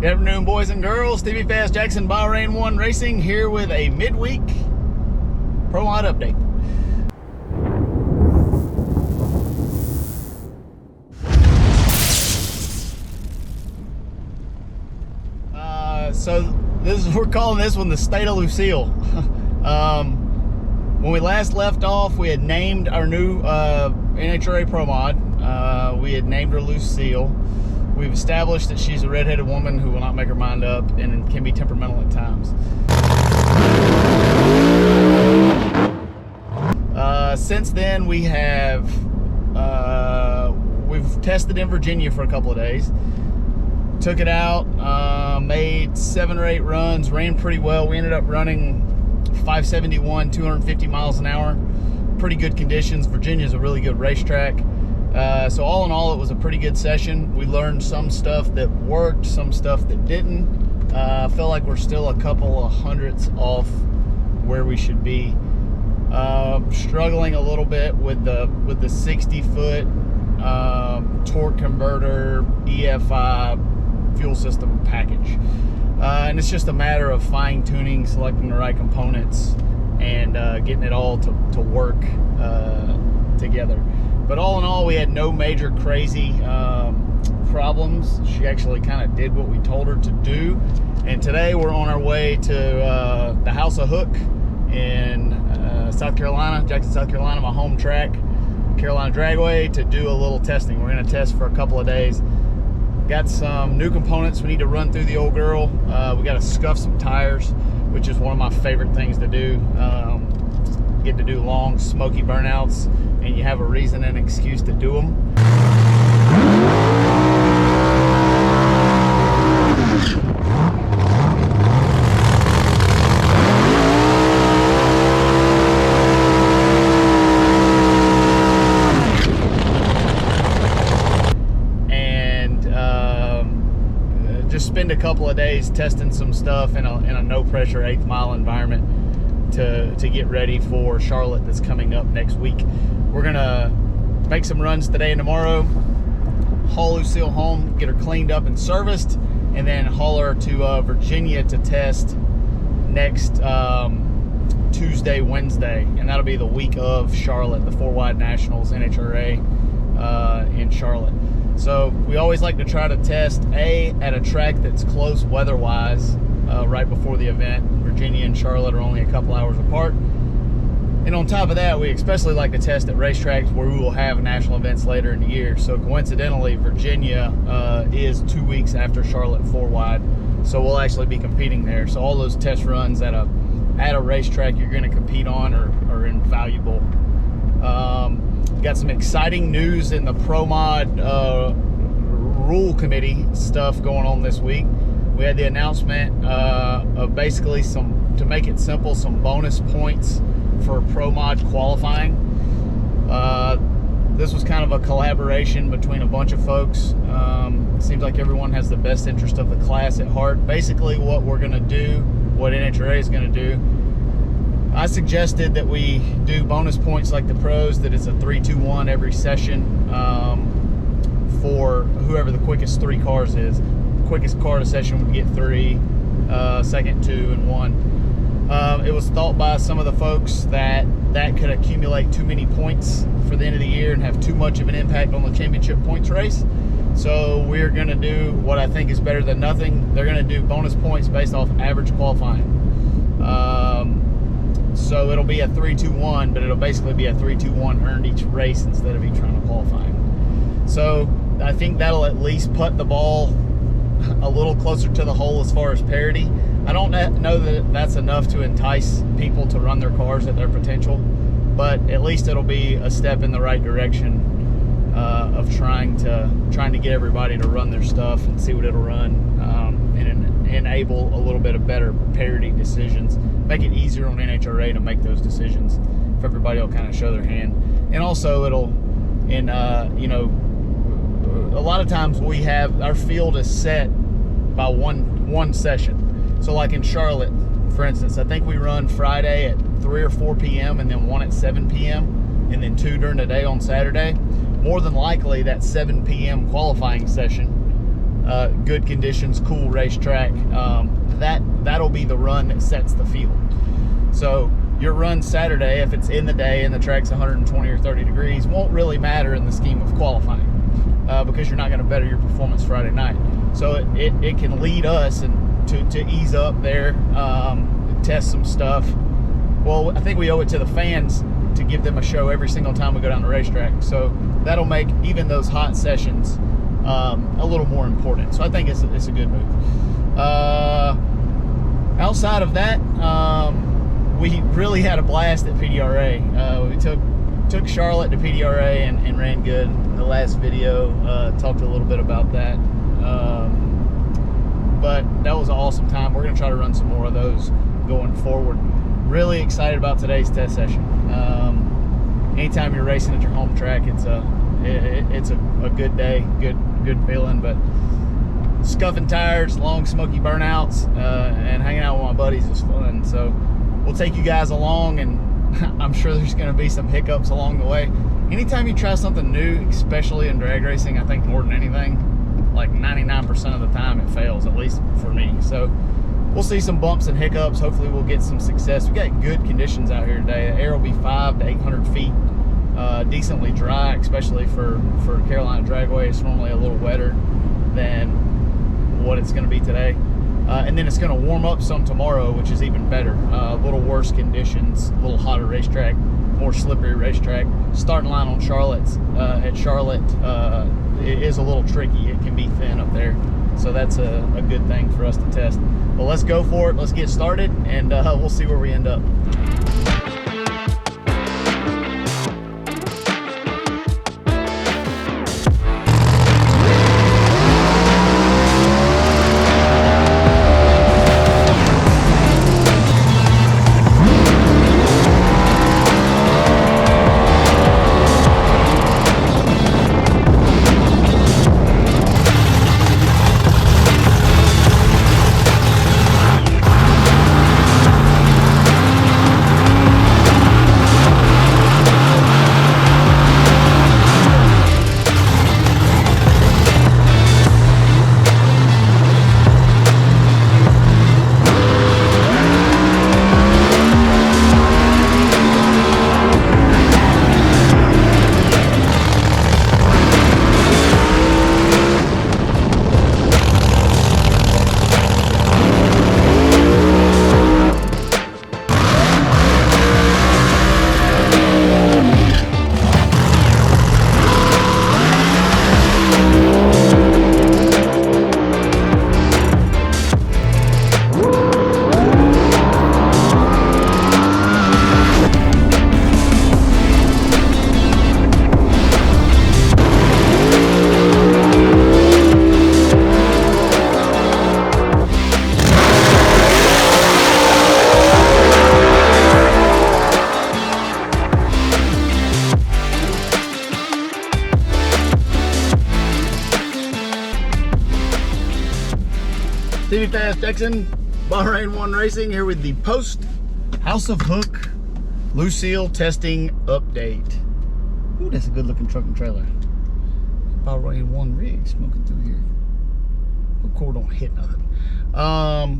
Good afternoon, boys and girls. Stevie Fast Jackson Bahrain 1 Racing here with a midweek Pro Mod update. So we're calling this one the State of Lucille. When we last left off, we had named our new NHRA Pro Mod. We had named her Lucille. We've established that she's a redheaded woman who will not make her mind up and can be temperamental at times. Since then, we have we've tested in Virginia for a couple of days. Took it out, made 7 or 8 runs, ran pretty well. We ended up running 571, 250 miles an hour. Pretty good conditions. Virginia's a really good racetrack. So all in all, it was a pretty good session. We learned some stuff that worked, some stuff that didn't. I feel like we're still a couple of hundredths off where we should be. Struggling a little bit with the 60-foot torque converter EFI fuel system package. And it's just a matter of fine-tuning, selecting the right components, and getting it all to work together. But all in all, we had no major crazy problems. She actually kind of did what we told her to do. And today we're on our way to the House of Hook in South Carolina, Jackson, South Carolina, my home track, Carolina Dragway, to do a little testing. We're going to test for a couple of days. Got some new components we need to run through the old girl. We got to scuff some tires, which is one of my favorite things to do. Get to do long, smoky burnouts, and you have a reason and excuse to do them. Just spend a couple of days testing some stuff in a no-pressure 8th mile environment to get ready for Charlotte that's coming up next week. We're gonna make some runs today and tomorrow, haul Lucille home, get her cleaned up and serviced, and then haul her to Virginia to test next Tuesday, Wednesday, and that'll be the week of Charlotte, the 4-wide Nationals, NHRA in Charlotte. So we always like to try to test at a track that's close weather-wise right before the event. Virginia and Charlotte are only a couple hours apart. And on top of that, we especially like to test at racetracks where we will have national events later in the year. So coincidentally, Virginia is 2 weeks after Charlotte 4-wide. So we'll actually be competing there. So all those test runs at a racetrack you're going to compete on are invaluable. Got some exciting news in the Pro Mod rule committee stuff going on this week. We had the announcement of basically to make it simple, some bonus points for Pro Mod qualifying. This was kind of a collaboration between a bunch of folks. It seems like everyone has the best interest of the class at heart. Basically what we're going to do, what NHRA is going to do, I suggested that we do bonus points like the pros, that it's a 3-2-1 every session for whoever the quickest 3 cars is. Quickest car to session would get 3, second 2, and 1. It was thought by some of the folks that could accumulate too many points for the end of the year and have too much of an impact on the championship points race. So we're going to do what I think is better than nothing. They're going to do bonus points based off average qualifying. So it'll be a 3-2-1, but it'll basically be a 3-2-1 earned each race instead of each round of qualifying. So I think that'll at least put the ball a little closer to the hole as far as parity. I don't know that that's enough to entice people to run their cars at their potential, but at least it'll be a step in the right direction of trying to get everybody to run their stuff and see what it'll run, and enable a little bit of better parity decisions. Make it easier on NHRA to make those decisions if everybody will kind of show their hand. And also it'll, you know, a lot of times we have, our field is set by one session. So like in Charlotte, for instance, I think we run Friday at 3 or 4 p.m. and then 1 at 7 p.m. and then 2 during the day on Saturday. More than likely that 7 p.m. qualifying session good conditions, cool racetrack. That'll be the run that sets the field. So your run Saturday, if it's in the day and the track's 120 or 30 degrees, won't really matter in the scheme of qualifying, because you're not going to better your performance Friday night. So it can lead us to ease up there, test some stuff. Well, I think we owe it to the fans to give them a show every single time we go down the racetrack. So that'll make even those hot sessions a little more important. So I think it's a good move. Outside of that, we really had a blast at PDRA. We took Charlotte to PDRA and ran good. In the last video, talked a little bit about that. But that was an awesome time. We're gonna try to run some more of those going forward. Really excited about today's test session. Anytime you're racing at your home track, it's a good day, good feeling. But scuffing tires, long smoky burnouts, and hanging out with my buddies is fun. So we'll take you guys along, and I'm sure there's going to be some hiccups along the way. Anytime you try something new, especially in drag racing, I think more than anything, like 99% of the time it fails, at least for me. So we'll see some bumps and hiccups. Hopefully we'll get some success. We got good conditions out here today. The air will be 500 to 800 feet, decently dry, especially for Carolina Dragway. It's normally a little wetter than what it's going to be today. And then it's going to warm up some tomorrow, which is even better. A little worse conditions, a little hotter racetrack, more slippery racetrack. Starting line on Charlotte's at Charlotte it is a little tricky. It can be thin up there, so that's a good thing for us to test. But let's go for it. Let's get started, and we'll see where we end up. Stevie Fast Texan, Bahrain 1 Racing, here with the post House of Hook Lucille testing update. Ooh, that's a good looking truck and trailer. Bahrain 1 rig smoking through here. Hope core don't hit nothing. All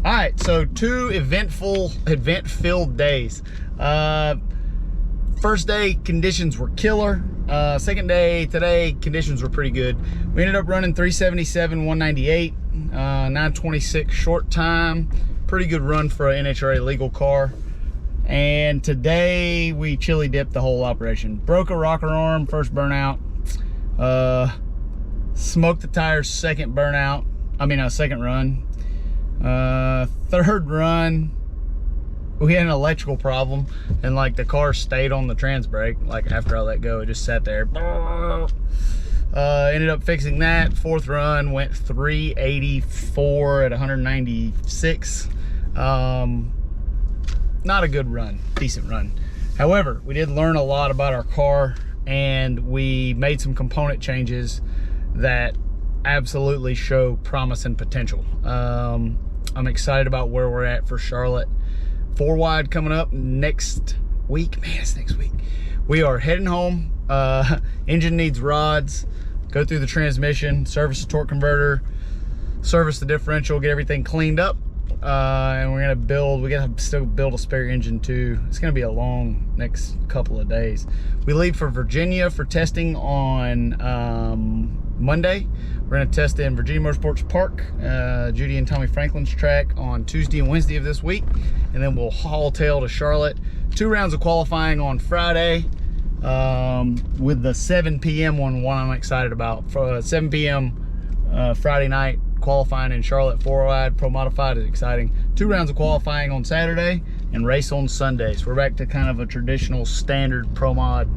right, so 2 event-filled days. First day conditions were killer. Second day today conditions were pretty good. We ended up running 377 198, 926 short time. Pretty good run for an NHRA legal car. And today we chili dipped the whole operation. Broke a rocker arm, first burnout. Smoked the tires, second burnout. Second run. Third run, we had an electrical problem, and like the car stayed on the trans brake. Like after I let go, it just sat there. Ended up fixing that. Fourth run went 384 at 196. Not a good run, decent run. However, we did learn a lot about our car, and we made some component changes that absolutely show promise and potential. I'm excited about where we're at for Charlotte. 4 wide coming up next week. Man, it's next week. We are heading home. Engine needs rods. go through the transmission, service the torque converter, service the differential, get everything cleaned up. And we're gonna build, we gotta still build a spare engine too. It's gonna be a long next couple of days. We leave for Virginia for testing on Monday. We're gonna test in Virginia Motorsports Park, Judy and Tommy Franklin's track on Tuesday and Wednesday of this week. And then we'll haul tail to Charlotte. 2 rounds of qualifying on Friday, with the 7 p.m. one I'm excited about. For 7 p.m. Friday night, qualifying in Charlotte, 4-wide Pro Modified is exciting. 2 rounds of qualifying on Saturday and race on Sunday. So we're back to kind of a traditional standard Pro Mod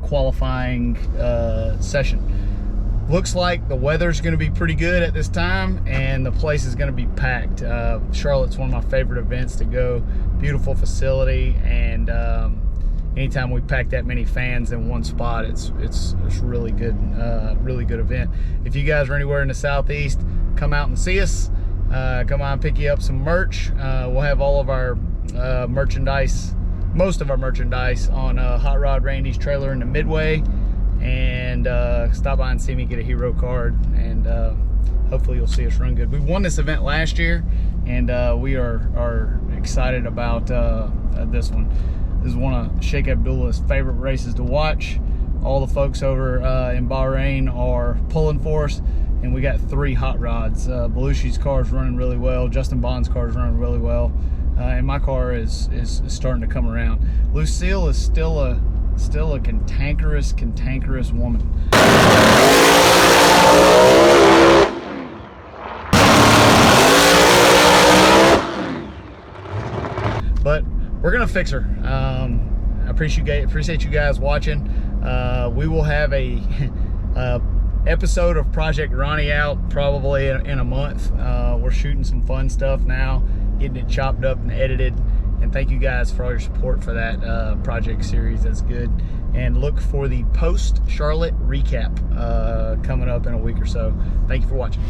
qualifying session. Looks like the weather's going to be pretty good at this time, and the place is going to be packed. Charlotte's one of my favorite events to go. Beautiful facility, and anytime we pack that many fans in one spot, it's really good, really good event. If you guys are anywhere in the Southeast, come out and see us. Come on, pick you up some merch. We'll have all of our merchandise, most of our merchandise, on Hot Rod Randy's trailer in the Midway. And stop by and see me, get a hero card, and hopefully you'll see us run good. We won this event last year, and we are excited about this one. This is one of Sheikh Abdullah's favorite races to watch. All the folks over in Bahrain are pulling for us, and we got 3 hot rods. Belushi's car is running really well. Justin Bond's car is running really well, and my car is starting to come around. Lucille is still a cantankerous woman. But we're gonna fix her. I appreciate you guys watching. We will have a episode of Project Ronnie out probably in a month. We're shooting some fun stuff now, getting it chopped up and edited. And thank you guys for all your support for that project series. That's good. And look for the post-Charlotte recap coming up in a week or so. Thank you for watching.